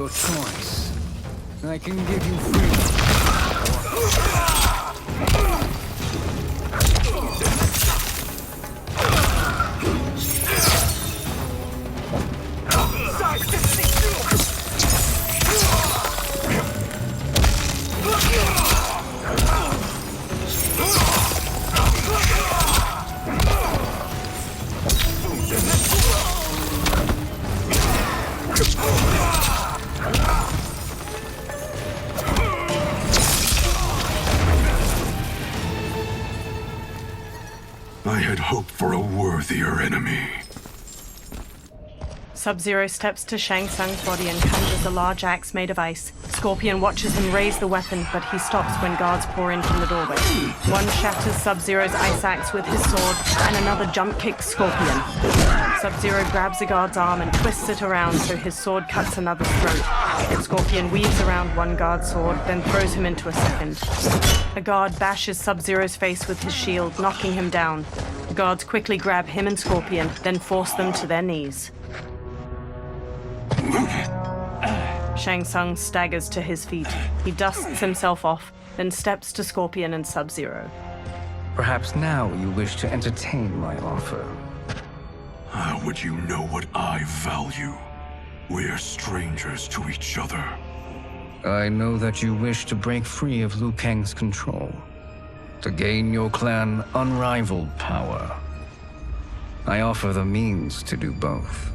Your choice. I can give you freedom. I had hoped for a worthier enemy. Subzero steps to Shang Tsung's body and conjures a large axe made of ice. Scorpion watches him raise the weapon, but he stops when guards pour in from the doorway. One shatters Sub-Zero's ice axe with his sword, and another jump kicks Scorpion. Sub-Zero grabs a guard's arm and twists it around so his sword cuts another's throat. Scorpion weaves around one guard's sword, then throws him into a second. A guard bashes Sub-Zero's face with his shield, knocking him down. The guards quickly grab him and Scorpion, then force them to their knees. Shang Tsung staggers to his feet. He dusts himself off, then steps to Scorpion and Sub-Zero. Perhaps now you wish to entertain my offer. How would you know what I value? We're strangers to each other. I know that you wish to break free of Liu Kang's control, to gain your clan unrivaled power. I offer the means to do both.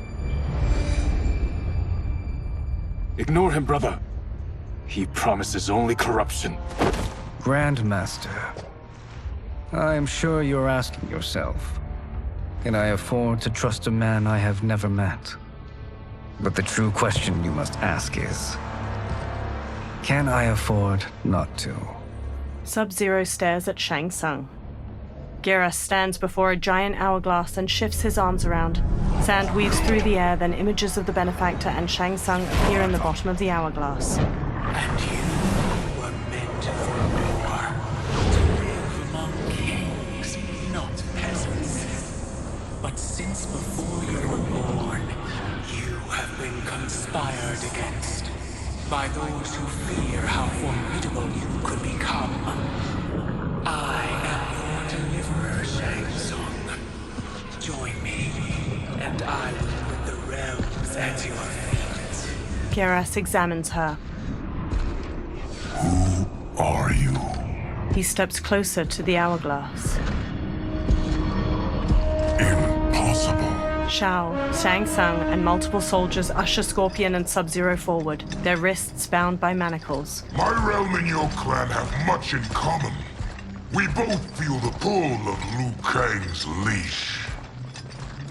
Ignore him, brother. He promises only corruption. Grandmaster, I am sure you're asking yourself, can I afford to trust a man I have never met? But the true question you must ask is, can I afford not to? Sub-Zero stares at Shang Tsung. Gera stands before a giant hourglass and shifts his arms around. Sand weaves through the air, then images of the benefactor and Shang Tsung appear in the bottom of the hourglass. And you were meant for war, to live among kings, not peasants. But since before you were born, you have been conspired against by those who fear how formidable you could become. I am your deliverer, Shang Tsung. Join me, and I will put the realms at your feet. Geras examines her. Who are you? He steps closer to the hourglass. Impossible. Shao, Shang Tsung, and multiple soldiers usher Scorpion and Sub-Zero forward, their wrists bound by manacles. My realm and your clan have much in common. We both feel the pull of Liu Kang's leash.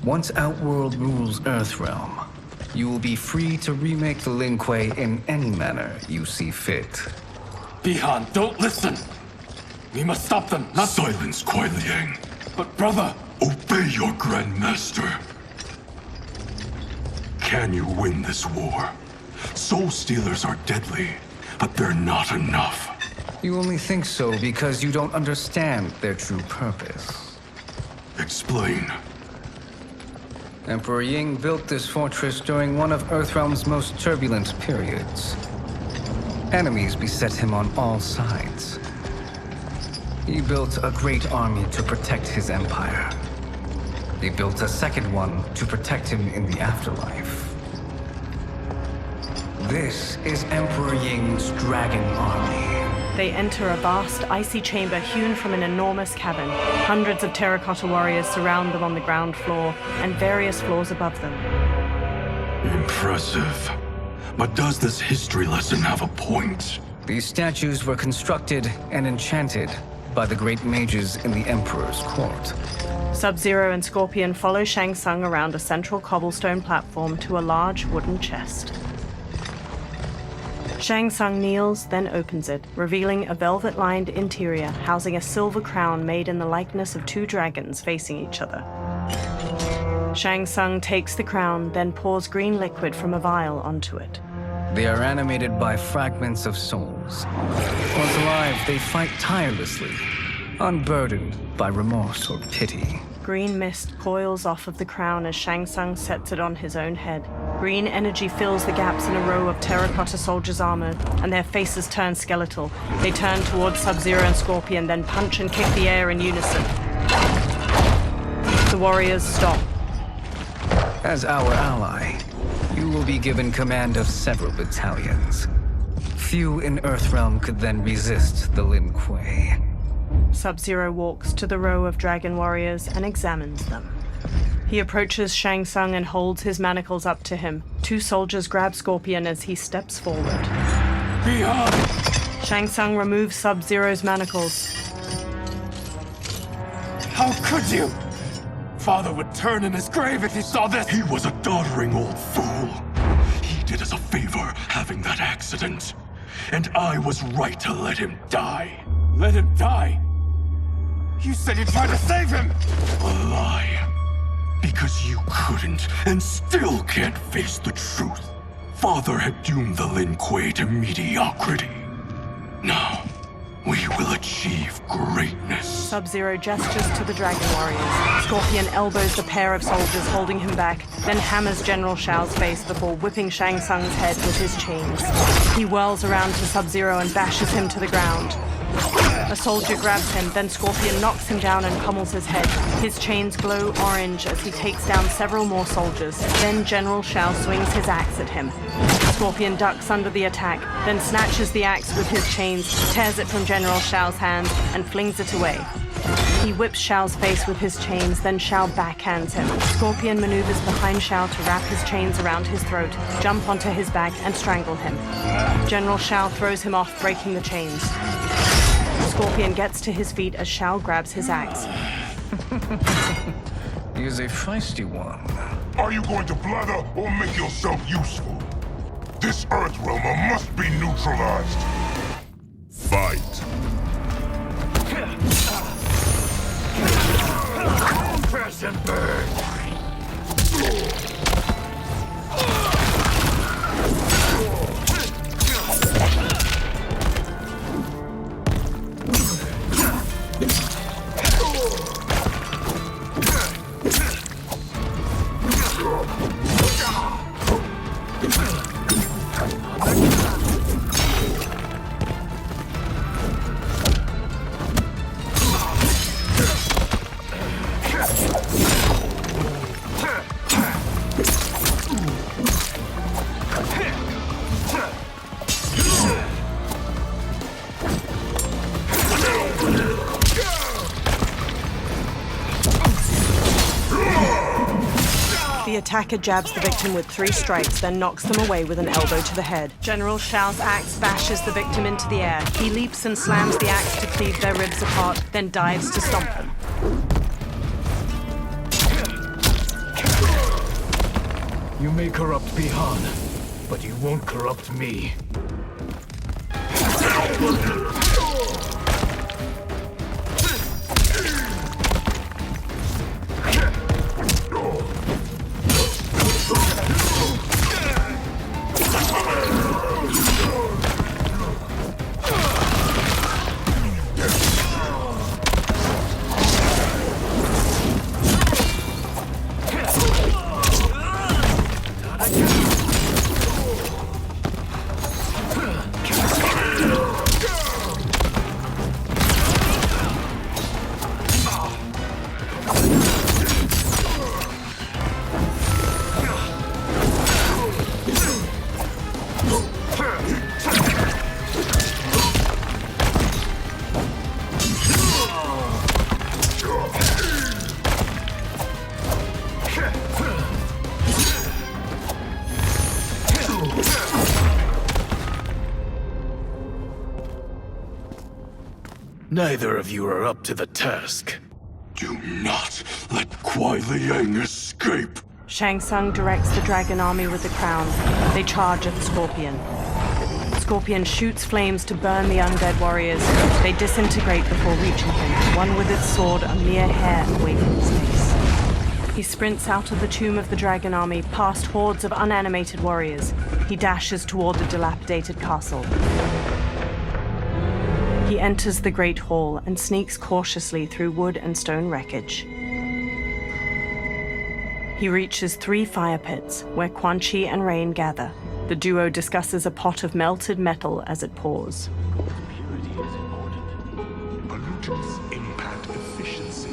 Once Outworld rules Earthrealm, you will be free to remake the Lin Kuei in any manner you see fit. Bihan, don't listen! We must stop them, not— Silence, Kuai Liang. But brother! Obey your Grandmaster. Can you win this war? Soul Stealers are deadly, but they're not enough. You only think so because you don't understand their true purpose. Explain. Emperor Ying built this fortress during one of Earthrealm's most turbulent periods. Enemies beset him on all sides. He built a great army to protect his empire. He built a second one to protect him in the afterlife. This is Emperor Ying's Dragon Army. They enter a vast, icy chamber hewn from an enormous cavern. Hundreds of terracotta warriors surround them on the ground floor and various floors above them. Impressive. But does this history lesson have a point? These statues were constructed and enchanted by the great mages in the Emperor's court. Sub-Zero and Scorpion follow Shang Tsung around a central cobblestone platform to a large wooden chest. Shang Tsung kneels, then opens it, revealing a velvet-lined interior housing a silver crown made in the likeness of two dragons facing each other. Shang Tsung takes the crown, then pours green liquid from a vial onto it. They are animated by fragments of souls. Once alive, they fight tirelessly, unburdened by remorse or pity. Green mist coils off of the crown as Shang Tsung sets it on his own head. Green energy fills the gaps in a row of terracotta soldiers' armor, and their faces turn skeletal. They turn towards Sub-Zero and Scorpion, then punch and kick the air in unison. The warriors stop. As our ally, you will be given command of several battalions. Few in Earthrealm could then resist the Lin Kuei. Sub-Zero walks to the row of dragon warriors and examines them. He approaches Shang Tsung and holds his manacles up to him. Two soldiers grab Scorpion as he steps forward. Behind! Shang Tsung removes Sub-Zero's manacles. How could you? Father would turn in his grave if he saw this. He was a doddering old fool. He did us a favor having that accident. And I was right to let him die. Let him die? You said you tried to save him! A lie. Because you couldn't and still can't face the truth. Father had doomed the Lin Kuei to mediocrity. Now, we will achieve greatness. Sub-Zero gestures to the dragon warriors. Scorpion elbows the pair of soldiers holding him back, then hammers General Shao's face before whipping Shang Tsung's head with his chains. He whirls around to Sub-Zero and bashes him to the ground. A soldier grabs him, then Scorpion knocks him down and pummels his head. His chains glow orange as he takes down several more soldiers. Then General Shao swings his axe at him. Scorpion ducks under the attack, then snatches the axe with his chains, tears it from General Shao's hand, and flings it away. He whips Shao's face with his chains, then Shao backhands him. Scorpion maneuvers behind Shao to wrap his chains around his throat, jump onto his back, and strangle him. General Shao throws him off, breaking the chains. Scorpion gets to his feet as Shao grabs his axe. He is a feisty one. Are you going to blather or make yourself useful? This Earthrealmer must be neutralized. Fight. Press and burn. The attacker jabs the victim with 3 strikes, then knocks them away with an elbow to the head. General Shao's axe bashes the victim into the air. He leaps and slams the axe to cleave their ribs apart, then dives to stomp them. You may corrupt Bihan, but you won't corrupt me. Neither of you are up to the task. Do not let Kuai Liang escape. Shang Tsung directs the dragon army with the crown. They charge at the Scorpion. Scorpion shoots flames to burn the undead warriors. They disintegrate before reaching him, one with its sword a mere hair away from his face. He sprints out of the tomb of the dragon army, past hordes of unanimated warriors. He dashes toward the dilapidated castle. He enters the Great Hall and sneaks cautiously through wood and stone wreckage. He reaches 3 fire pits, where Quan Chi and Rain gather. The duo discusses a pot of melted metal as it pours. Purity is important. Pollutants impact efficiency.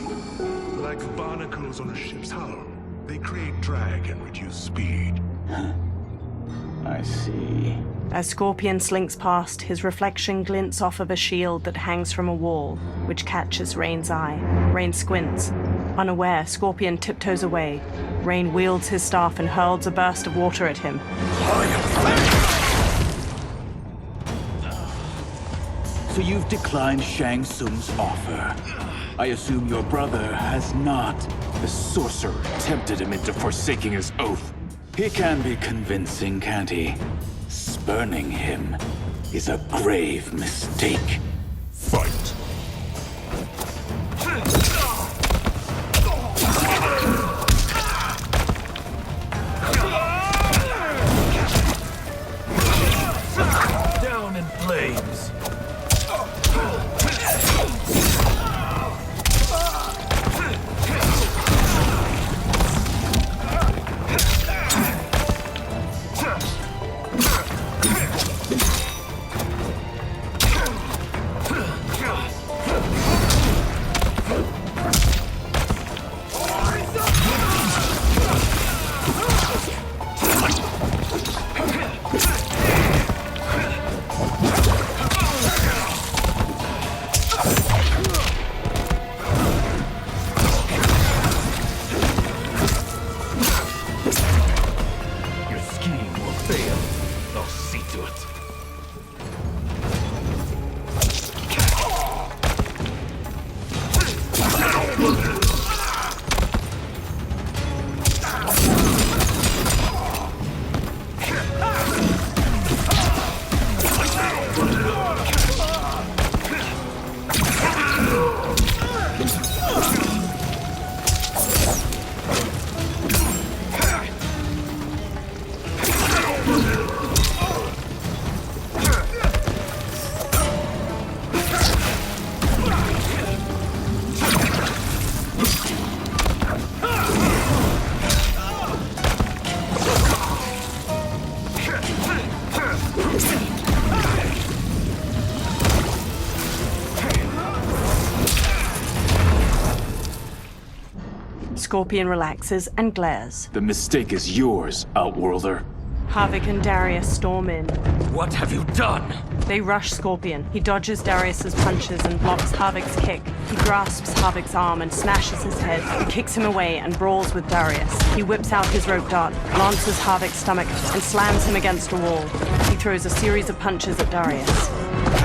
Like barnacles on a ship's hull, they create drag and reduce speed. I see. As Scorpion slinks past, his reflection glints off of a shield that hangs from a wall, which catches Rain's eye. Rain squints. Unaware, Scorpion tiptoes away. Rain wields his staff and hurls a burst of water at him. So you've declined Shang Tsung's offer. I assume your brother has not. The sorcerer tempted him into forsaking his oath. He can be convincing, can't he? Spurning him is a grave mistake. Fight. Down in flames. Scorpion relaxes and glares. The mistake is yours, Outworlder. Havik and Darius storm in. What have you done? They rush Scorpion. He dodges Darius's punches and blocks Havik's kick. He grasps Havik's arm and smashes his head. He kicks him away and brawls with Darius. He whips out his rope dart, lances Havik's stomach, and slams him against a wall. He throws a series of punches at Darius.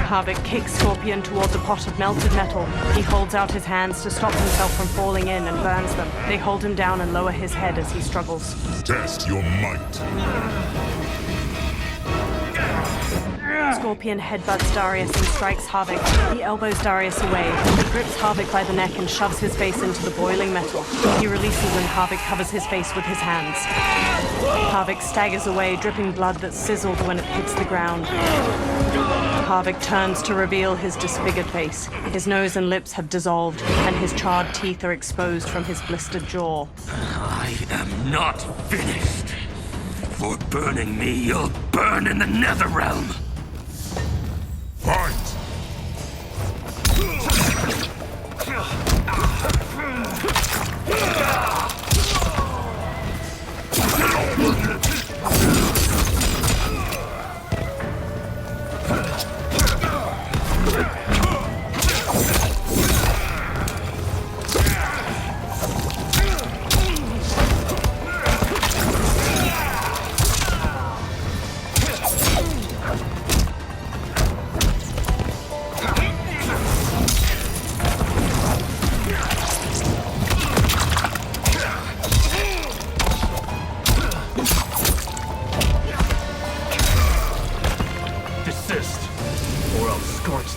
Havik kicks Scorpion toward the pot of melted metal. He holds out his hands to stop himself from falling in and burns them. They hold him down and lower his head as he struggles. Test your might. Scorpion headbutts Darius and strikes Havik. He elbows Darius away. He grips Havik by the neck and shoves his face into the boiling metal. He releases and Havik covers his face with his hands. Havik staggers away, dripping blood that sizzled when it hits the ground. Havik turns to reveal his disfigured face. His nose and lips have dissolved, and his charred teeth are exposed from his blistered jaw. I am not finished. For burning me, you'll burn in the Netherrealm. Fight!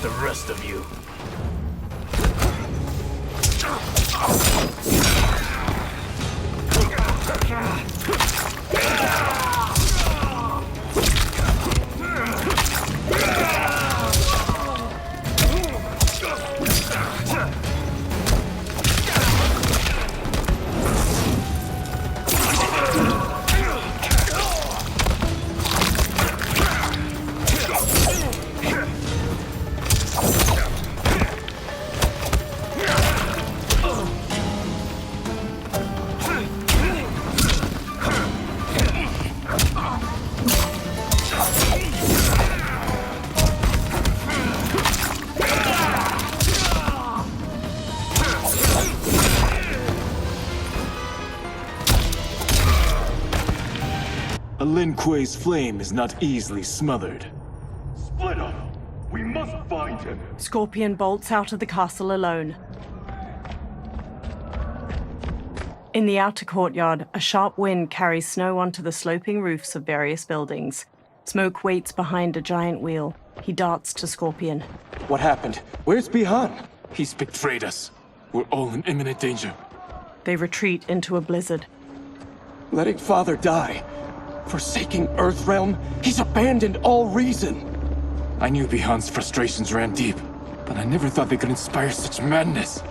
The rest of you. Kuei's flame is not easily smothered. Split up! We must find him! Scorpion bolts out of the castle alone. In the outer courtyard, a sharp wind carries snow onto the sloping roofs of various buildings. Smoke waits behind a giant wheel. He darts to Scorpion. What happened? Where's Bihan? He's betrayed us. We're all in imminent danger. They retreat into a blizzard. Letting Father die. Forsaking Earthrealm. He's abandoned all reason. I knew Bihan's frustrations ran deep, but I never thought they could inspire such madness.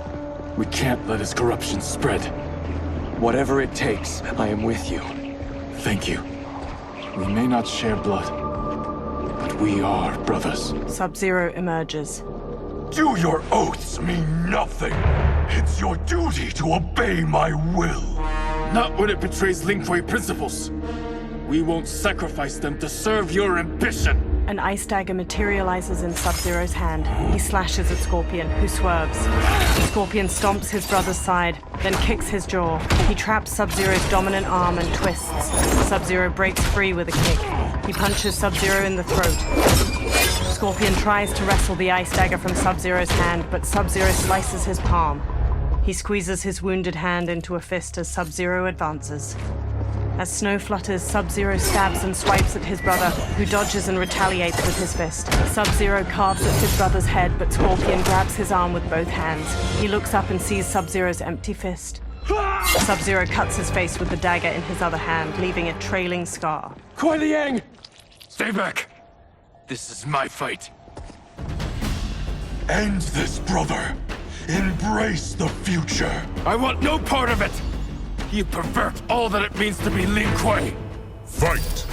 We can't let his corruption spread. Whatever it takes, I am with you. Thank you. We may not share blood, but we are brothers. Subzero emerges. Do your oaths mean nothing? It's your duty to obey my will. Not when it betrays Lin Kuei principles. We won't sacrifice them to serve your ambition. An ice dagger materializes in Subzero's hand. He slashes at Scorpion, who swerves. Scorpion stomps his brother's side, then kicks his jaw. He traps Subzero's dominant arm and twists. Subzero breaks free with a kick. He punches Subzero in the throat. Scorpion tries to wrestle the ice dagger from Subzero's hand, but Subzero slices his palm. He squeezes his wounded hand into a fist as Subzero advances. As snow flutters, Subzero stabs and swipes at his brother, who dodges and retaliates with his fist. Subzero carves at his brother's head, but Scorpion grabs his arm with both hands. He looks up and sees Subzero's empty fist. Subzero cuts his face with the dagger in his other hand, leaving a trailing scar. Kuei Liang! Stay back. This is my fight. End this, brother. Embrace the future. I want no part of it. You pervert all that it means to be Lin Kuei. Fight!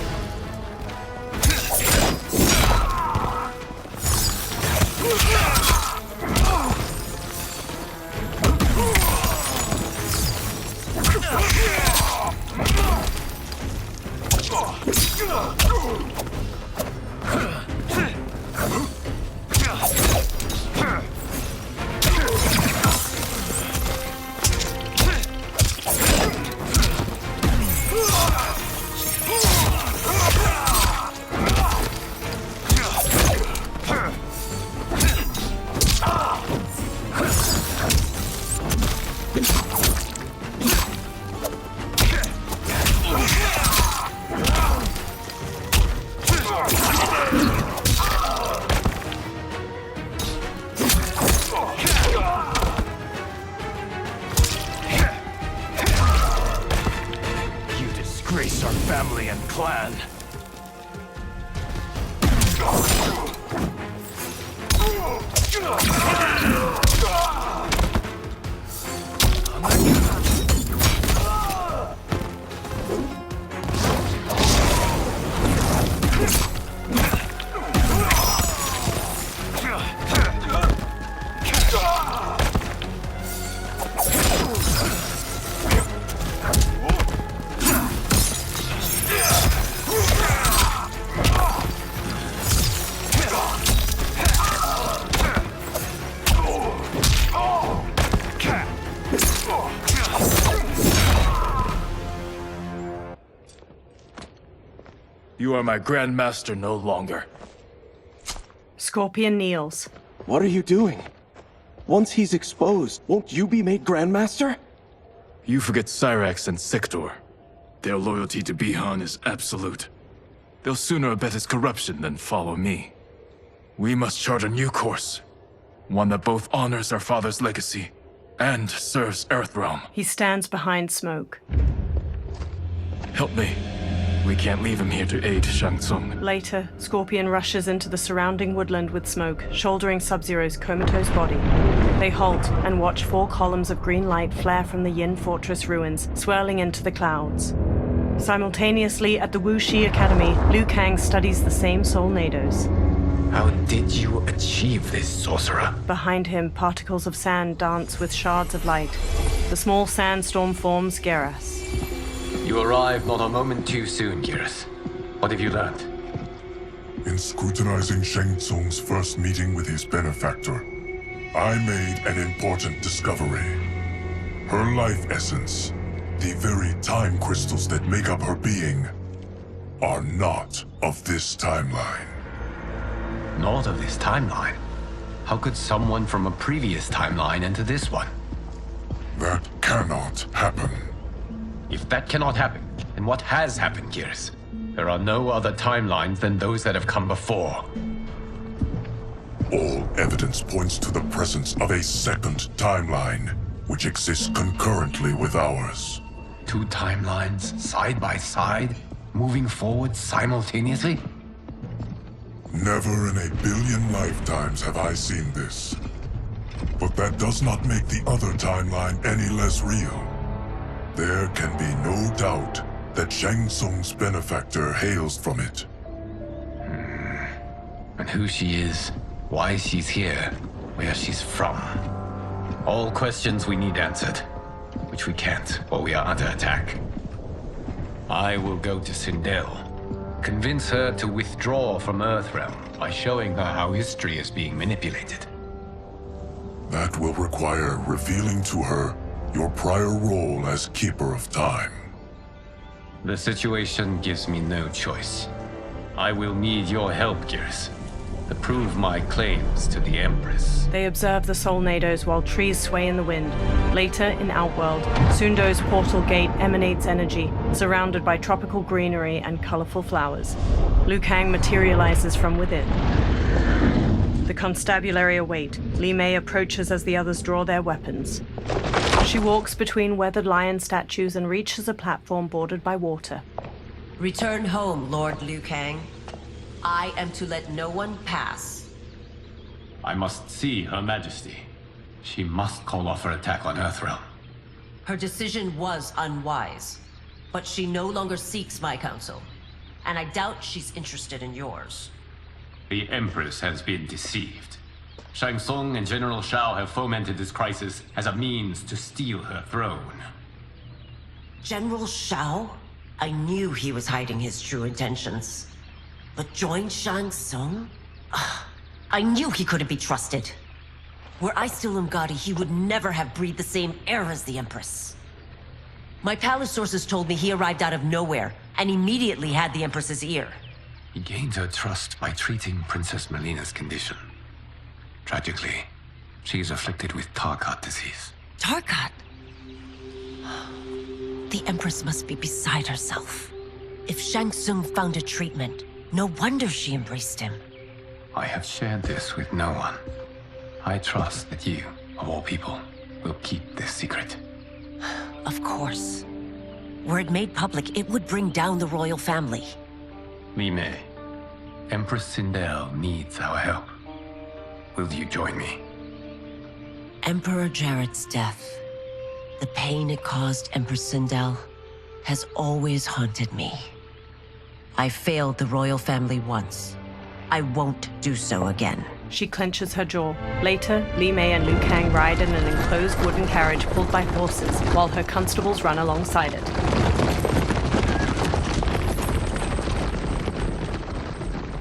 Disgrace our family and clan. You are my Grandmaster no longer. Scorpion kneels. What are you doing? Once he's exposed, won't you be made Grandmaster? You forget Cyrax and Sector. Their loyalty to Bihan is absolute. They'll sooner abet his corruption than follow me. We must chart a new course. One that both honors our father's legacy and serves Earthrealm. He stands behind Smoke. Help me. We can't leave him here to aid Shang Tsung. Later, Scorpion rushes into the surrounding woodland with Smoke, shouldering Subzero's comatose body. They halt and watch 4 columns of green light flare from the Yin Fortress ruins, swirling into the clouds. Simultaneously, at the Wuxi Academy, Liu Kang studies the same Soul Nados. How did you achieve this, sorcerer? Behind him, particles of sand dance with shards of light. The small sandstorm forms Geras. You arrived not a moment too soon, Geras. What have you learned? In scrutinizing Shang Tsung's first meeting with his benefactor, I made an important discovery. Her life essence, the very time crystals that make up her being, are not of this timeline. Not of this timeline? How could someone from a previous timeline enter this one? That cannot happen. If that cannot happen, then what has happened, Gears? There are no other timelines than those that have come before. All evidence points to the presence of a second timeline, which exists concurrently with ours. Two timelines, side by side, moving forward simultaneously? Never in a billion lifetimes have I seen this. But that does not make the other timeline any less real. There can be no doubt that Shang Tsung's benefactor hails from it. And who she is, why she's here, where she's from. All questions we need answered, which we can't while we are under attack. I will go to Sindel, convince her to withdraw from Earthrealm by showing her how history is being manipulated. That will require revealing to her your prior role as Keeper of Time. The situation gives me no choice. I will need your help, Gears, to prove my claims to the Empress. They observe the Solnados while trees sway in the wind. Later, in Outworld, Sundo's portal gate emanates energy, surrounded by tropical greenery and colorful flowers. Liu Kang materializes from within. The constabulary await. Li Mei approaches as the others draw their weapons. She walks between weathered lion statues and reaches a platform bordered by water. Return home, Lord Liu Kang. I am to let no one pass. I must see Her Majesty. She must call off her attack on Earthrealm. Her decision was unwise, but she no longer seeks my counsel, and I doubt she's interested in yours. The Empress has been deceived. Shang Tsung and General Shao have fomented this crisis as a means to steal her throne. General Shao? I knew he was hiding his true intentions. But join Shang Tsung? I knew he couldn't be trusted. Were I still Umgadi, he would never have breathed the same air as the Empress. My palace sources told me he arrived out of nowhere, and immediately had the Empress's ear. He gained her trust by treating Princess Melina's condition. Tragically, she is afflicted with Tarkat disease. Tarkat? The Empress must be beside herself. If Shang Tsung found a treatment, no wonder she embraced him. I have shared this with no one. I trust that you, of all people, will keep this secret. Of course. Were it made public, it would bring down the royal family. Li Mei, Empress Sindel needs our help. Will you join me? Emperor Jarrett's death, the pain it caused Empress Sindel, has always haunted me. I failed the royal family once. I won't do so again. She clenches her jaw. Later, Li Mei and Liu Kang ride in an enclosed wooden carriage pulled by horses, while her constables run alongside it.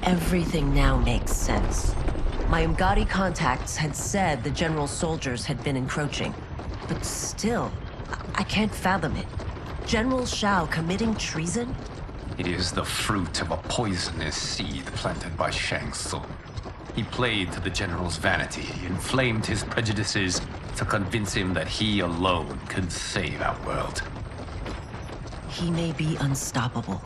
Everything now makes sense. My Umgadi contacts had said the general's soldiers had been encroaching. But still, I can't fathom it. General Shao committing treason? It is the fruit of a poisonous seed planted by Shang Tsung. He played to the general's vanity, inflamed his prejudices to convince him that he alone could save Outworld. He may be unstoppable.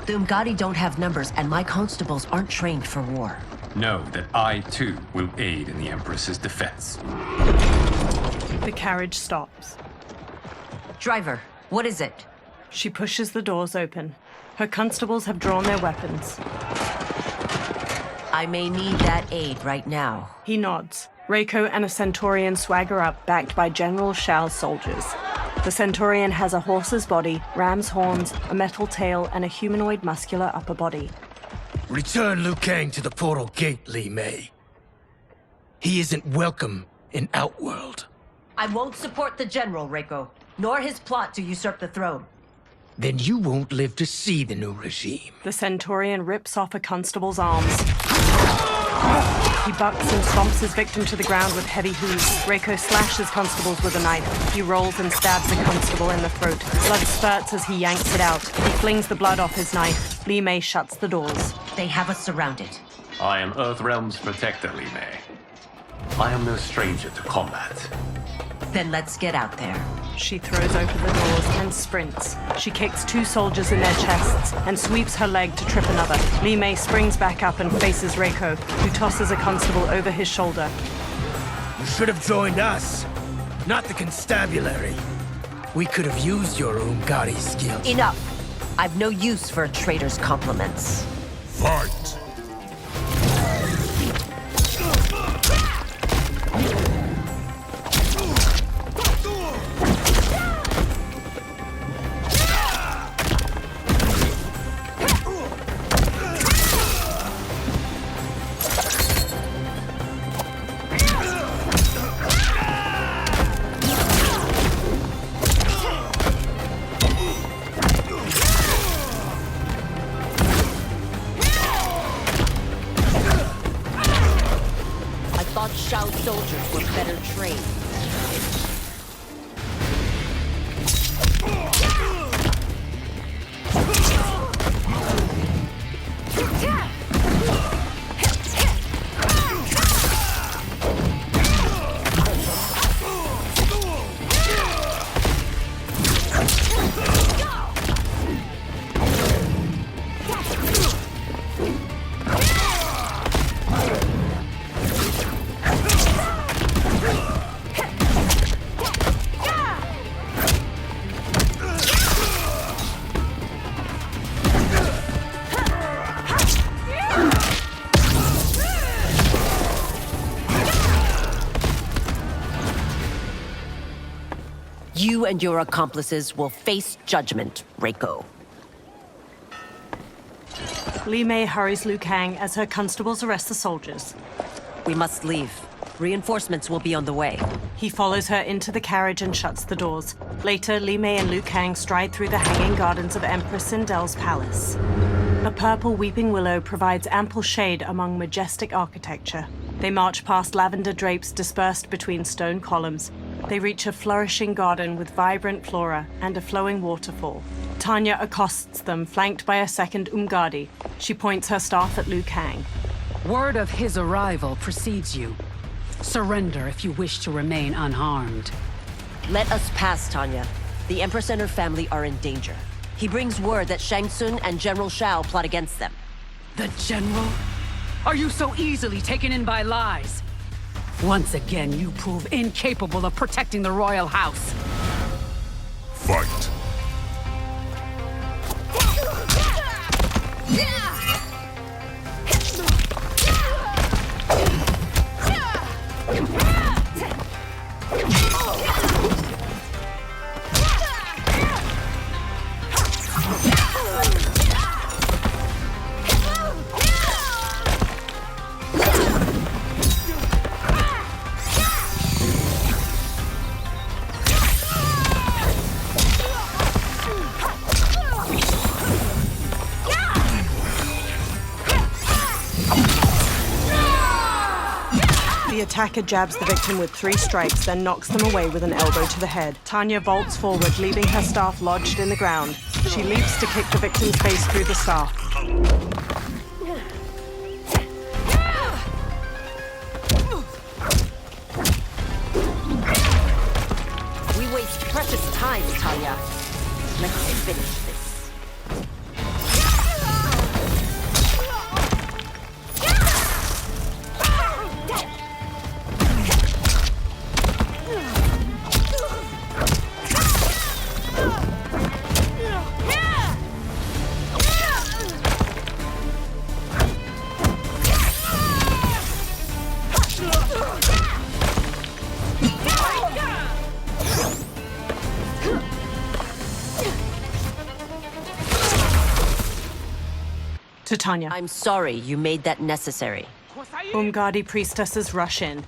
The Umgadi don't have numbers, and my constables aren't trained for war. Know that I, too, will aid in the Empress's defense. The carriage stops. Driver, what is it? She pushes the doors open. Her constables have drawn their weapons. I may need that aid right now. He nods. Reiko and a Centaurian swagger up, backed by General Shao's soldiers. The Centaurian has a horse's body, ram's horns, a metal tail, and a humanoid muscular upper body. Return Liu Kang to the portal gate, Li Mei. He isn't welcome in Outworld. I won't support the General, Reiko, nor his plot to usurp the throne. Then you won't live to see the new regime. The Centaurian rips off a constable's arms. He bucks and stomps his victim to the ground with heavy hooves. Reiko slashes constables with a knife. He rolls and stabs a constable in the throat. Blood spurts as he yanks it out. He flings the blood off his knife. Li Mei shuts the doors. They have us surrounded. I am Earthrealm's protector, Li Mei. I am no stranger to combat. Then let's get out there. She throws open the doors and sprints. She kicks 2 soldiers in their chests and sweeps her leg to trip another. Li Mei springs back up and faces Reiko, who tosses a constable over his shoulder. You should have joined us, not the constabulary. We could have used your Umgadi skills. Enough! I've no use for a traitor's compliments. Fight! Shao soldiers were better trained. You and your accomplices will face judgment, Reiko. Li Mei hurries Liu Kang as her constables arrest the soldiers. We must leave. Reinforcements will be on the way. He follows her into the carriage and shuts the doors. Later, Li Mei and Liu Kang stride through the hanging gardens of Empress Sindel's palace. A purple weeping willow provides ample shade among majestic architecture. They march past lavender drapes dispersed between stone columns. They reach a flourishing garden with vibrant flora and a flowing waterfall. Tanya accosts them, flanked by a second Umgadi. She points her staff at Liu Kang. Word of his arrival precedes you. Surrender if you wish to remain unharmed. Let us pass, Tanya. The Empress and her family are in danger. He brings word that Shang Tsung and General Shao plot against them. The General? Are you so easily taken in by lies? Once again, you prove incapable of protecting the royal house. Fight! The attacker jabs the victim with 3 strikes, then knocks them away with an elbow to the head. Tanya vaults forward, leaving her staff lodged in the ground. She leaps to kick the victim's face through the staff. We waste precious time, Tanya. Let's finish this. To Tanya. I'm sorry you made that necessary. Umgadi priestesses rush in.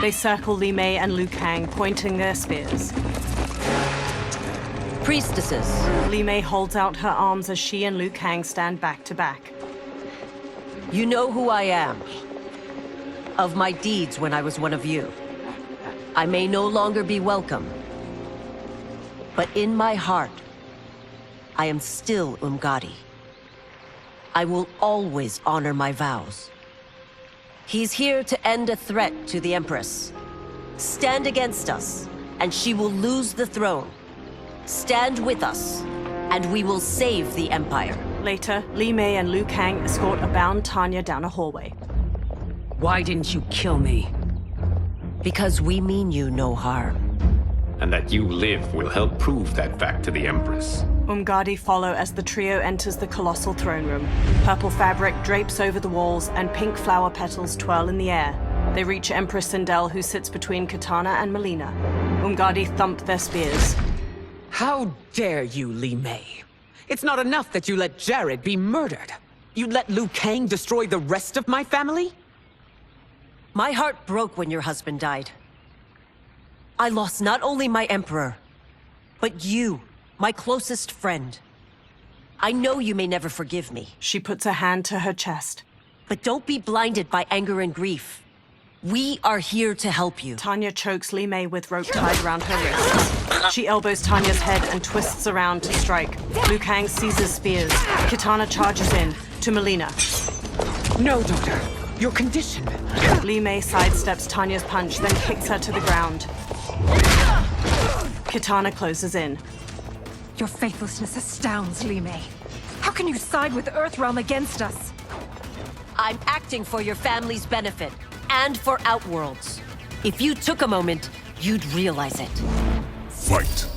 They circle Li Mei and Liu Kang, pointing their spears. Priestesses. Li Mei holds out her arms as she and Liu Kang stand back to back. You know who I am. of my deeds when I was one of you. I may no longer be welcome, but in my heart, I am still Umgadi. I will always honor my vows. He's here to end a threat to the Empress. Stand against us, and she will lose the throne. Stand with us, and we will save the Empire. Later, Li Mei and Liu Kang escort a bound Tanya down a hallway. Why didn't you kill me? Because we mean you no harm. And that you live will help prove that fact to the Empress. Umgadi follow as the trio enters the colossal throne room. Purple fabric drapes over the walls, and pink flower petals twirl in the air. They reach Empress Sindel, who sits between Kitana and Melina. Umgadi thump their spears. How dare you, Li Mei? It's not enough that you let Jared be murdered. You let Liu Kang destroy the rest of my family? My heart broke when your husband died. I lost not only my Emperor, but you, my closest friend. I know you may never forgive me. She puts a hand to her chest. But don't be blinded by anger and grief. We are here to help you. Tanya chokes Li Mei with rope tied around her wrists. She elbows Tanya's head and twists around to strike. Liu Kang seizes spears. Kitana charges in, to Melina. No, daughter. Your condition. Li Mei sidesteps Tanya's punch, then kicks her to the ground. Kitana closes in. Your faithlessness astounds, Li Mei. How can you side with Earthrealm against us? I'm acting for your family's benefit, and for Outworlds. If you took a moment, you'd realize it. Fight!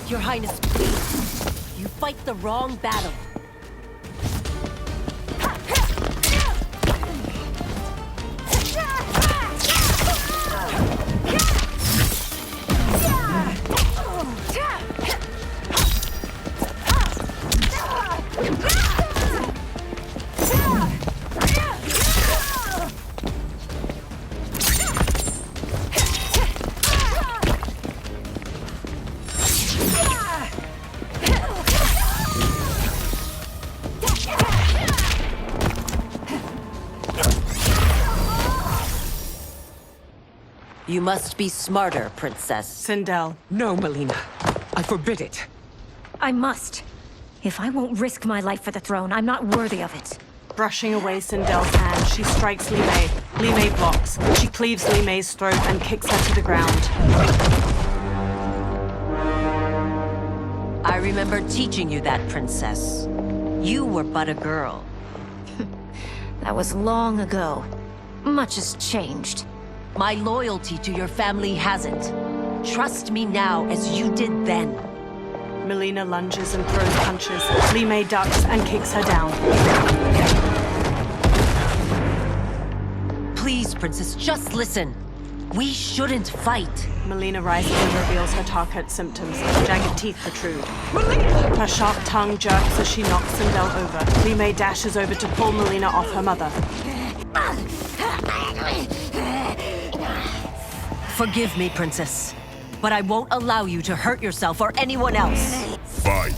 Your Highness, please. You fight the wrong battle. You must be smarter, Princess. Sindel. No, Melina. I forbid it. I must. If I won't risk my life for the throne, I'm not worthy of it. Brushing away Sindel's hand, she strikes Li Mei. Li Mei blocks. She cleaves Li Mei's throat and kicks her to the ground. I remember teaching you that, Princess. You were but a girl. That was long ago. Much has changed. My loyalty to your family hasn't. Trust me now as you did then. Melina lunges and throws punches. Li Mei ducks and kicks her down. Please, Princess, just listen. We shouldn't fight. Melina rises and reveals her Tarkat symptoms. Jagged teeth protrude. Her sharp tongue jerks as she knocks Sindel over. Li Mei dashes over to pull Melina off her mother. Forgive me, Princess, but I won't allow you to hurt yourself or anyone else. Fight!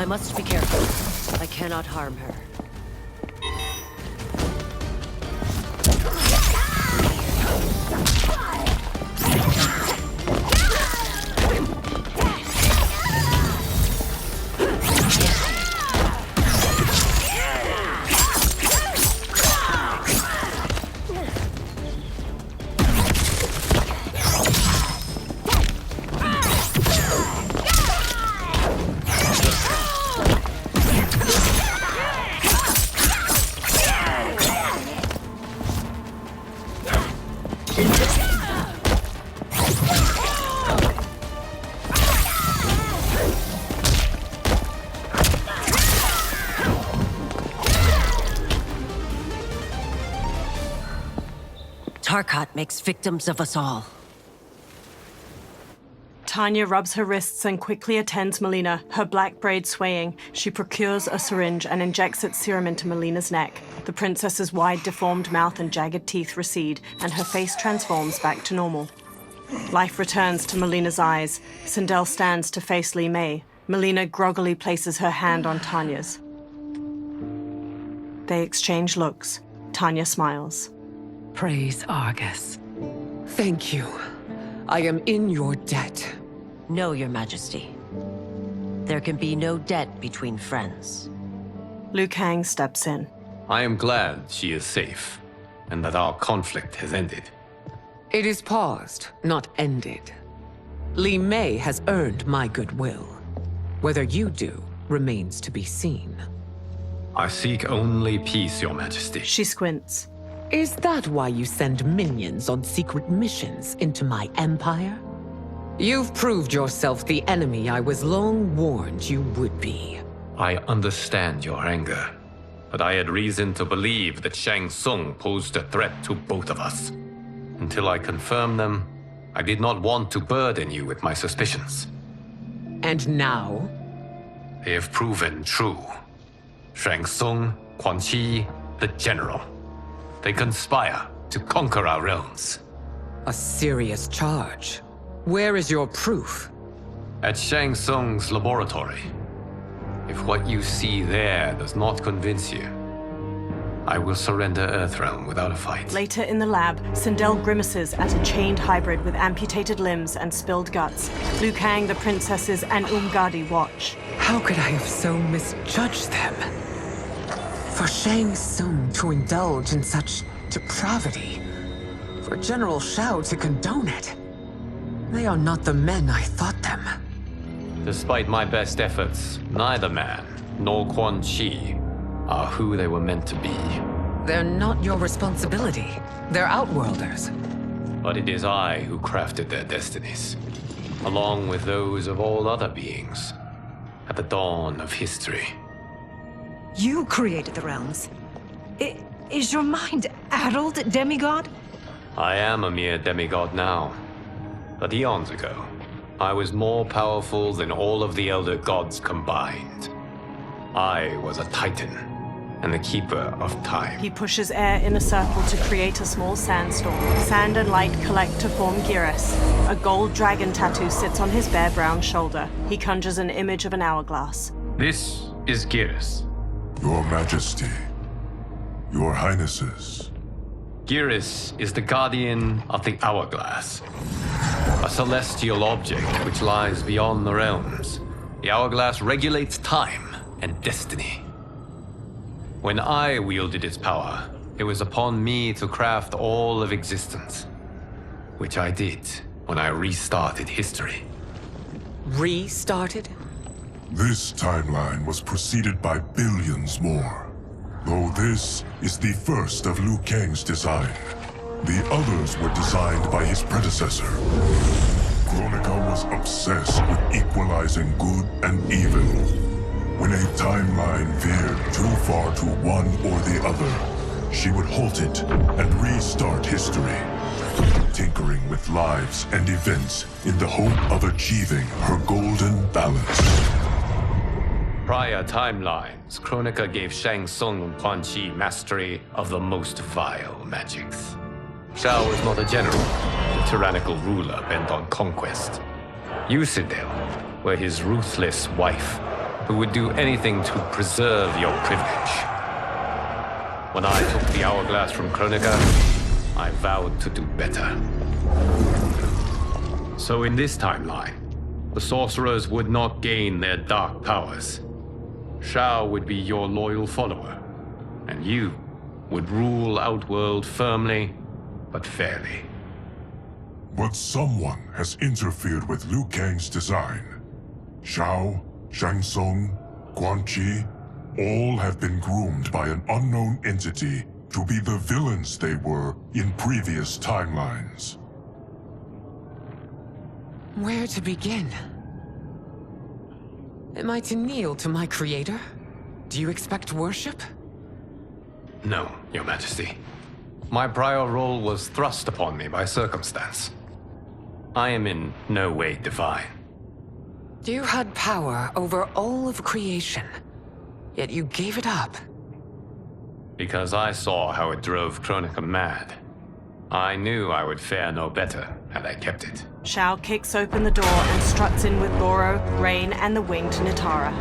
I must be careful. I cannot harm her. Tarkat makes victims of us all. Tanya rubs her wrists and quickly attends Melina, her black braid swaying. She procures a syringe and injects its serum into Melina's neck. The princess's wide, deformed mouth and jagged teeth recede, and her face transforms back to normal. Life returns to Melina's eyes. Sindel stands to face Li Mei. Melina groggily places her hand on Tanya's. They exchange looks. Tanya smiles. Praise Argus. Thank you. I am in your debt. No, Your Majesty. There can be no debt between friends. Liu Kang steps in. I am glad she is safe, and that our conflict has ended. It is paused, not ended. Li Mei has earned my goodwill. Whether you do remains to be seen. I seek only peace, Your Majesty. She squints. Is that why you send minions on secret missions into my empire? You've proved yourself the enemy I was long warned you would be. I understand your anger, but I had reason to believe that Shang Tsung posed a threat to both of us. Until I confirmed them, I did not want to burden you with my suspicions. And now? They have proven true. Shang Tsung, Quan Chi, the General. They conspire to conquer our realms. A serious charge. Where is your proof? At Shang Tsung's laboratory. If what you see there does not convince you, I will surrender Earthrealm without a fight. Later in the lab, Sindel grimaces at a chained hybrid with amputated limbs and spilled guts. Liu Kang, the princesses, and Umgadi watch. How could I have so misjudged them? For Shang Tsung to indulge in such depravity, for General Shao to condone it, they are not the men I thought them. Despite my best efforts, neither man nor Quan Chi are who they were meant to be. They're not your responsibility. They're Outworlders. But it is I who crafted their destinies, along with those of all other beings, at the dawn of history. You created the realms. Is your mind addled, demigod? I am a mere demigod now. But eons ago, I was more powerful than all of the Elder Gods combined. I was a Titan, and the Keeper of Time. He pushes air in a circle to create a small sandstorm. Sand and light collect to form Geras. A gold dragon tattoo sits on his bare brown shoulder. He conjures an image of an hourglass. This is Geras. Your Majesty, Your Highnesses. Geras is the guardian of the Hourglass, a celestial object which lies beyond the realms. The Hourglass regulates time and destiny. When I wielded its power, it was upon me to craft all of existence, which I did when I restarted history. Restarted? This timeline was preceded by billions more. Though this is the first of Liu Kang's design, the others were designed by his predecessor. Kronika was obsessed with equalizing good and evil. When a timeline veered too far to one or the other, she would halt it and restart history, tinkering with lives and events in the hope of achieving her golden balance. Prior timelines, Kronika gave Shang Tsung and Quan Chi mastery of the most vile magics. Shao was not a general, a tyrannical ruler bent on conquest. You, Sindel, were his ruthless wife, who would do anything to preserve your privilege. When I took the hourglass from Kronika, I vowed to do better. So in this timeline, the sorcerers would not gain their dark powers. Shao would be your loyal follower, and you would rule Outworld firmly, but fairly. But someone has interfered with Liu Kang's design. Shao, Shang Tsung, Quan Chi, all have been groomed by an unknown entity to be the villains they were in previous timelines. Where to begin? Am I to kneel to my creator? Do you expect worship? No, Your Majesty. My prior role was thrust upon me by circumstance. I am in no way divine. You had power over all of creation, yet you gave it up. Because I saw how it drove Kronika mad. I knew I would fare no better had I kept it. Shao kicks open the door and struts in with Goro, Rain, and the winged Nitara.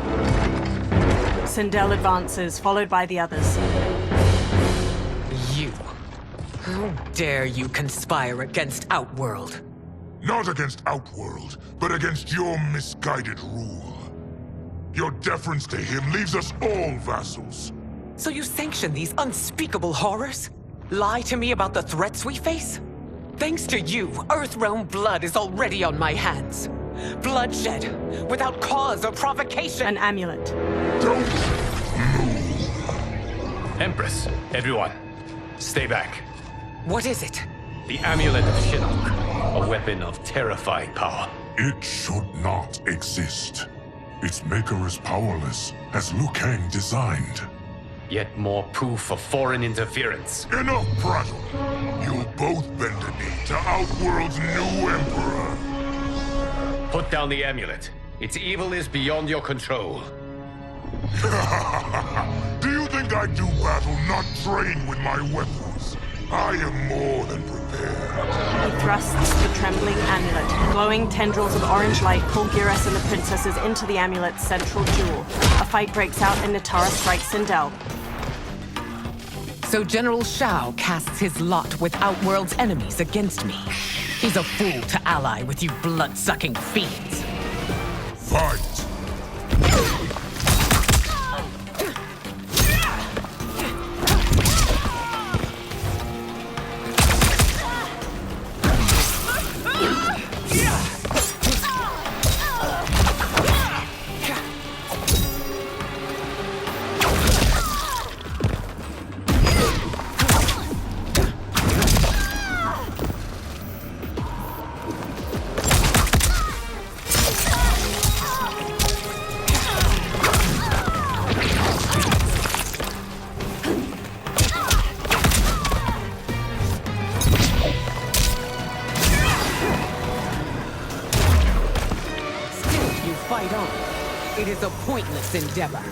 Sindel advances, followed by the others. You. How dare you conspire against Outworld? Not against Outworld, but against your misguided rule. Your deference to him leaves us all vassals. So you sanction these unspeakable horrors? Lie to me about the threats we face? Thanks to you, Earthrealm blood is already on my hands. Bloodshed, without cause or provocation. An amulet. Don't Empress, everyone, stay back. What is it? The Amulet of Shinnok, a weapon of terrifying power. It should not exist. Its maker is powerless, as Liu Kang designed. Yet more proof of foreign interference. Enough prattle! You'll both bend a knee to Outworld's new emperor. Put down the amulet. Its evil is beyond your control. Do you think I do battle not trained with my weapons? I am more than prepared. He thrusts the trembling amulet. Glowing tendrils of orange light pull Geras and the princesses into the amulet's central jewel. A fight breaks out and Nitara strikes Sindel. So General Shao casts his lot with Outworld's enemies against me. He's a fool to ally with you blood-sucking fiends. Fight! Fight on. It is a pointless endeavor.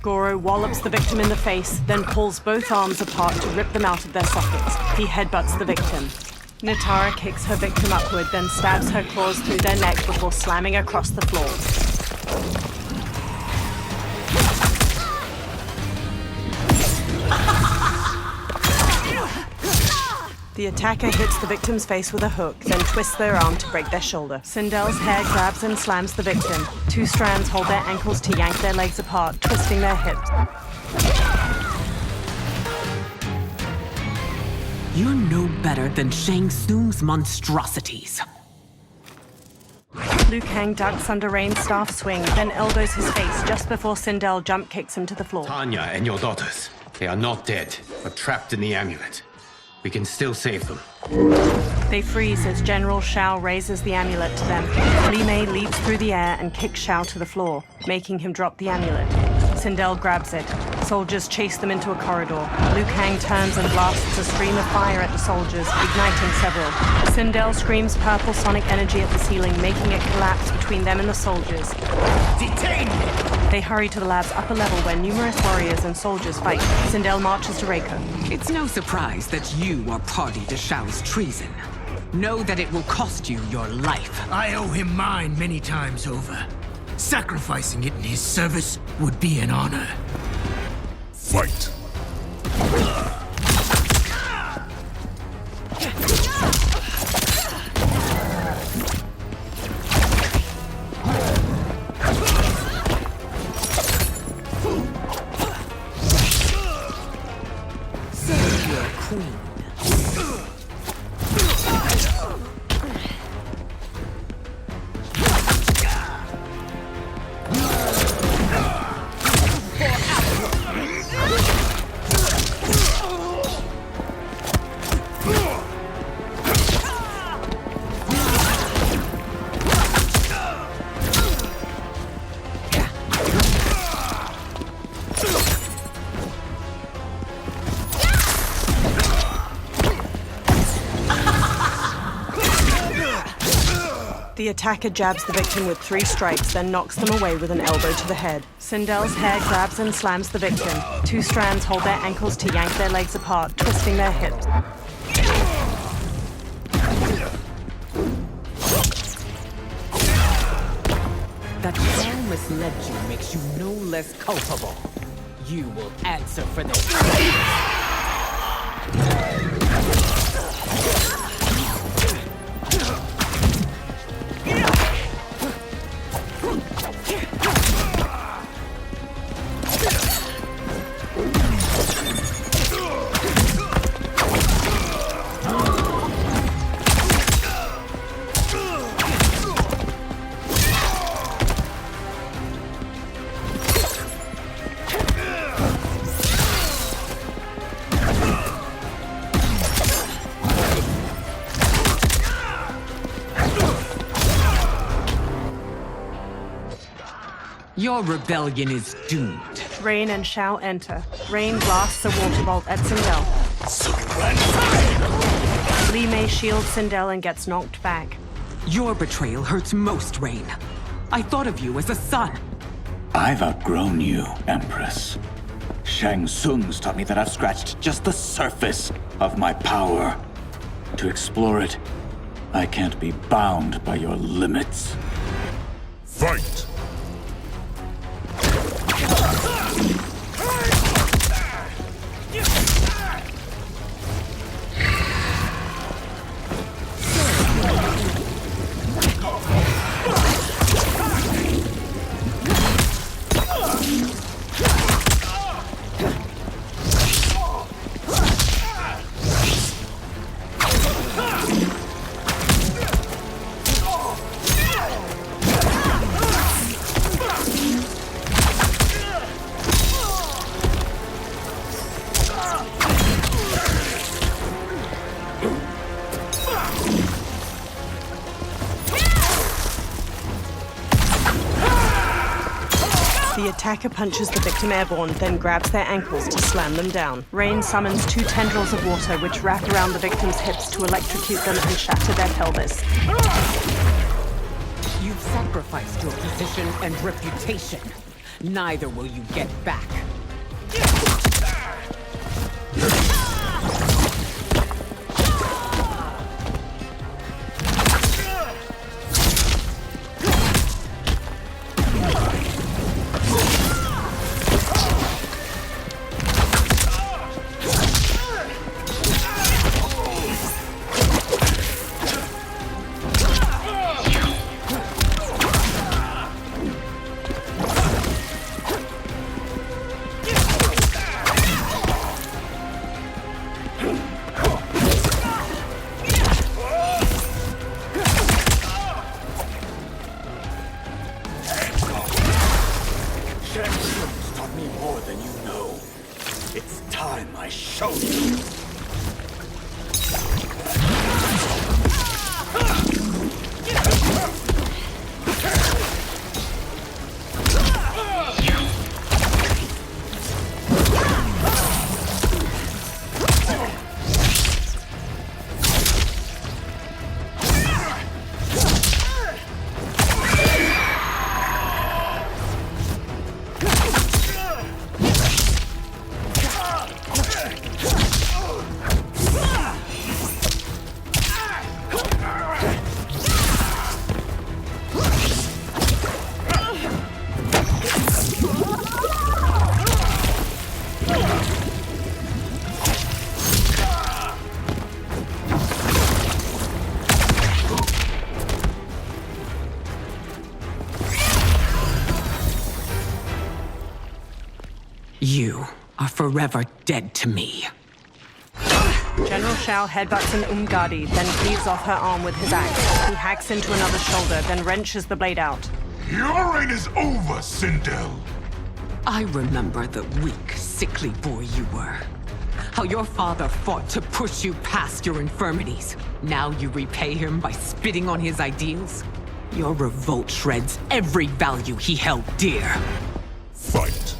Goro wallops the victim in the face, then pulls both arms apart to rip them out of their sockets. He headbutts the victim. Nitara kicks her victim upward, then stabs her claws through their neck before slamming across the floor. The attacker hits the victim's face with a hook, then twists their arm to break their shoulder. Sindel's hair grabs and slams the victim. Two strands hold their ankles to yank their legs apart, twisting their hips. You're no better than Shang Tsung's monstrosities. Liu Kang ducks under Rain's staff swing, then elbows his face just before Sindel jump kicks him to the floor. Tanya and your daughters, they are not dead, but trapped in the amulet. We can still save them. They freeze as General Shao raises the amulet to them. Li Mei leaps through the air and kicks Shao to the floor, making him drop the amulet. Sindel grabs it. Soldiers chase them into a corridor. Liu Kang turns and blasts a stream of fire at the soldiers, igniting several. Sindel screams purple sonic energy at the ceiling, making it collapse between them and the soldiers. Detain me! They hurry to the lab's upper level where numerous warriors and soldiers fight. Sindel marches to Reiko. It's no surprise that you are party to Shao's treason. Know that it will cost you your life. I owe him mine many times over. Sacrificing it in his service would be an honor. Fight! Save your queen. The attacker jabs the victim with 3 strikes, then knocks them away with an elbow to the head. Sindel's hair grabs and slams the victim. 2 strands hold their ankles to yank their legs apart, twisting their hips. That Shao misled you makes you no less culpable. You will answer for this. Your rebellion is doomed. Rain and Shao enter. Rain blasts a water bolt at Sindel. Li Mei shields Sindel and gets knocked back. Your betrayal hurts most, Rain. I thought of you as a son. I've outgrown you, Empress. Shang Tsung's taught me that I've scratched just the surface of my power. To explore it, I can't be bound by your limits. Fight! The attacker punches the victim airborne, then grabs their ankles to slam them down. Rain summons 2 tendrils of water which wrap around the victim's hips to electrocute them and shatter their pelvis. You've sacrificed your position and reputation. Neither will you get back. You are forever dead to me. General Shao headbutts an Umgadi, then cleaves off her arm with his axe. He hacks into another's shoulder, then wrenches the blade out. Your reign is over, Sindel. I remember the weak, sickly boy you were. How your father fought to push you past your infirmities. Now you repay him by spitting on his ideals? Your revolt shreds every value he held dear. Fight.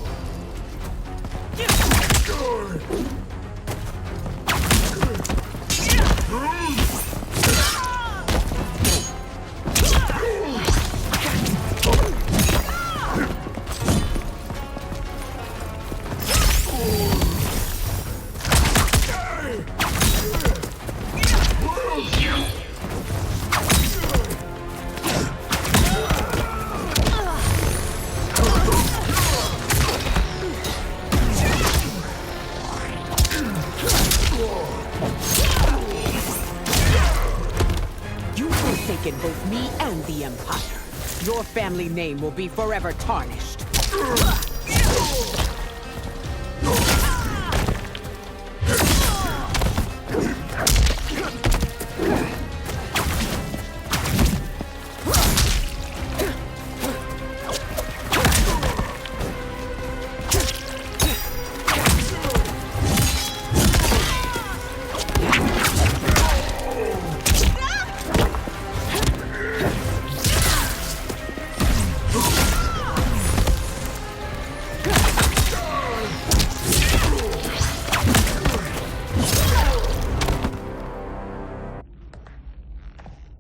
Both me and the Empire. Your family name will be forever tarnished.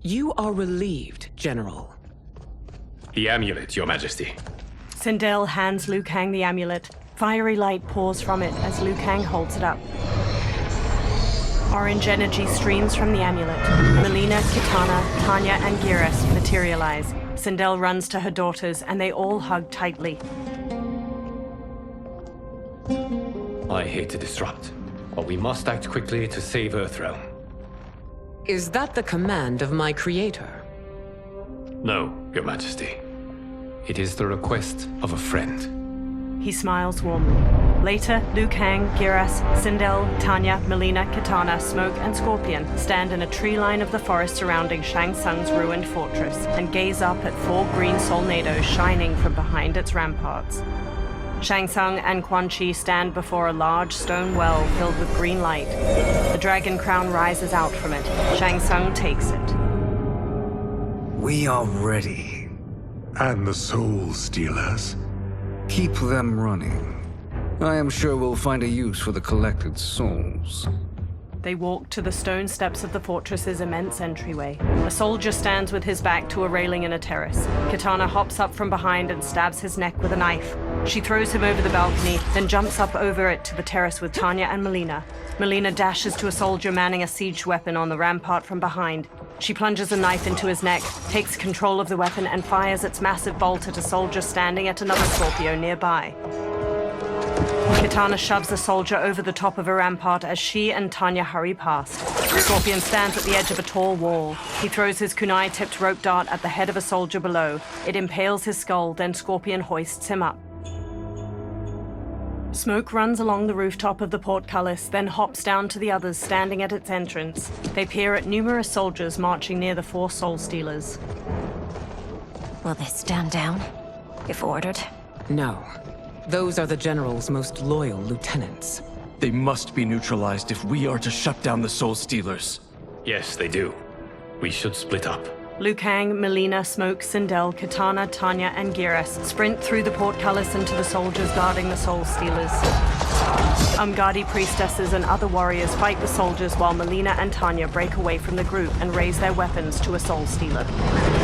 You are relieved, General. The amulet, Your Majesty. Sindel hands Liu Kang the amulet. Fiery light pours from it as Liu Kang holds it up. Orange energy streams from the amulet. Melina, Kitana, Tanya, and Gires materialize. Sindel runs to her daughters, and they all hug tightly. I hate to disrupt, but we must act quickly to save Earthrealm. Is that the command of my creator? No, Your Majesty. It is the request of a friend. He smiles warmly. Later, Liu Kang, Gires, Sindel, Tanya, Melina, Kitana, Smoke, and Scorpion stand in a tree line of the forest surrounding Shang Tsung's ruined fortress and gaze up at 4 green solnados shining from behind its ramparts. Shang Tsung and Quan Chi stand before a large stone well filled with green light. The dragon crown rises out from it. Shang Tsung takes it. We are ready. And the Soul Stealers? Keep them running. I am sure we'll find a use for the collected souls. They walk to the stone steps of the fortress's immense entryway. A soldier stands with his back to a railing in a terrace. Kitana hops up from behind and stabs his neck with a knife. She throws him over the balcony, then jumps up over it to the terrace with Tanya and Melina. Melina dashes to a soldier manning a siege weapon on the rampart from behind. She plunges a knife into his neck, takes control of the weapon, and fires its massive bolt at a soldier standing at another Scorpio nearby. Kitana shoves a soldier over the top of a rampart as she and Tanya hurry past. Scorpion stands at the edge of a tall wall. He throws his kunai-tipped rope dart at the head of a soldier below. It impales his skull, then Scorpion hoists him up. Smoke runs along the rooftop of the portcullis, then hops down to the others standing at its entrance. They peer at numerous soldiers marching near the 4 Soul Stealers. Will they stand down, if ordered? No. Those are the General's most loyal lieutenants. They must be neutralized if we are to shut down the Soul Stealers. Yes, they do. We should split up. Liu Kang, Melina, Smoke, Sindel, Kitana, Tanya, and Gires sprint through the portcullis into the soldiers guarding the Soul Stealers. Umgadi priestesses and other warriors fight the soldiers while Melina and Tanya break away from the group and raise their weapons to a Soul Stealer.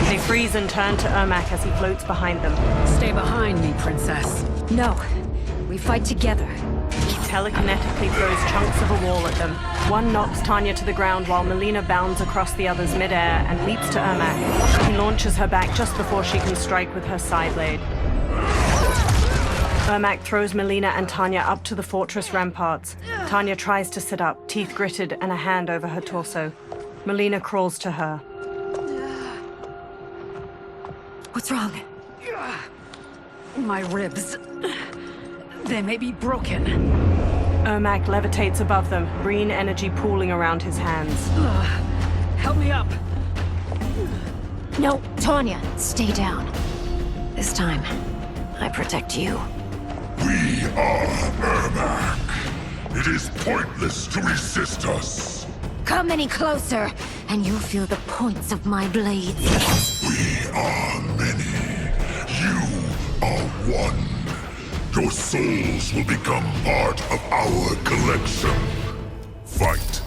They freeze and turn to Ermac as he floats behind them. Stay behind me, Princess. No. We fight together. He telekinetically throws chunks of a wall at them. One knocks Tanya to the ground while Melina bounds across the others midair and leaps to Ermac. He launches her back just before she can strike with her side blade. Ermac throws Melina and Tanya up to the fortress ramparts. Tanya tries to sit up, teeth gritted and a hand over her torso. Melina crawls to her. What's wrong? My ribs. They may be broken. Ermac levitates above them, green energy pooling around his hands. Help me up. No, Tanya, stay down. This time, I protect you. We are Ermac. It is pointless to resist us. Come any closer, and you'll feel the points of my blades. We are many. You are one. Your souls will become part of our collection. Fight.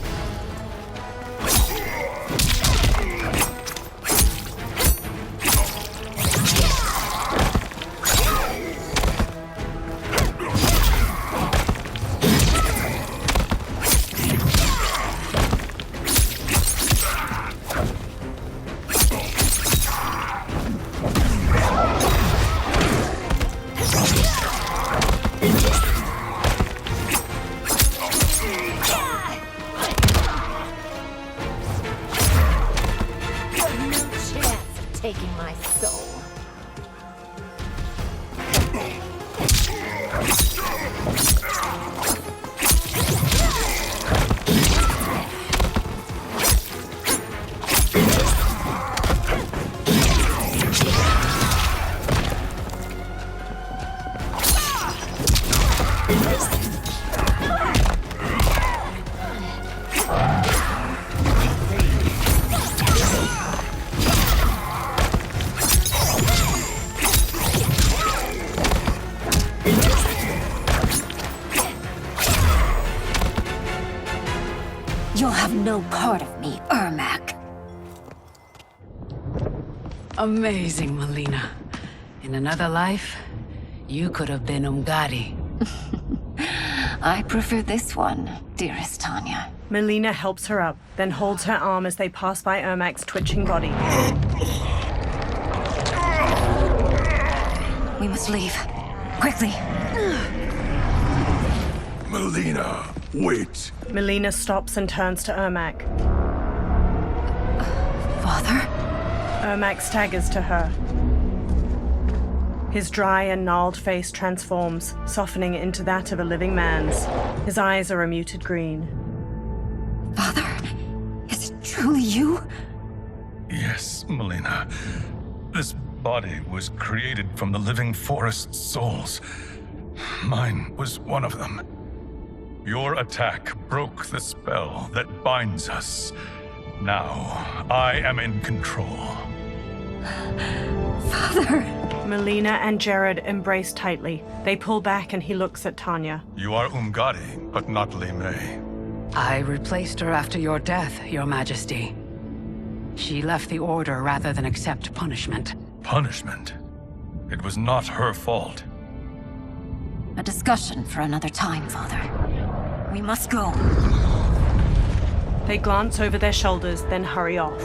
Taking my soul. You'll have no part of me, Ermac. Amazing, Melina. In another life, you could have been Umgadi. I prefer this one, dearest Tanya. Melina helps her up, then holds her arm as they pass by Ermac's twitching body. We must leave. Quickly. Melina, wait. Melina stops and turns to Ermac. Father? Ermac staggers to her. His dry and gnarled face transforms, softening into that of a living man's. His eyes are a muted green. Father? Is it truly you? Yes, Melina. This body was created from the living forest's souls. Mine was one of them. Your attack broke the spell that binds us. Now, I am in control. Father! Melina and Jared embrace tightly. They pull back and he looks at Tanya. You are Umgadi, but not Li Mei. I replaced her after your death, Your Majesty. She left the Order rather than accept punishment. Punishment? It was not her fault. A discussion for another time, Father. We must go. They glance over their shoulders, then hurry off.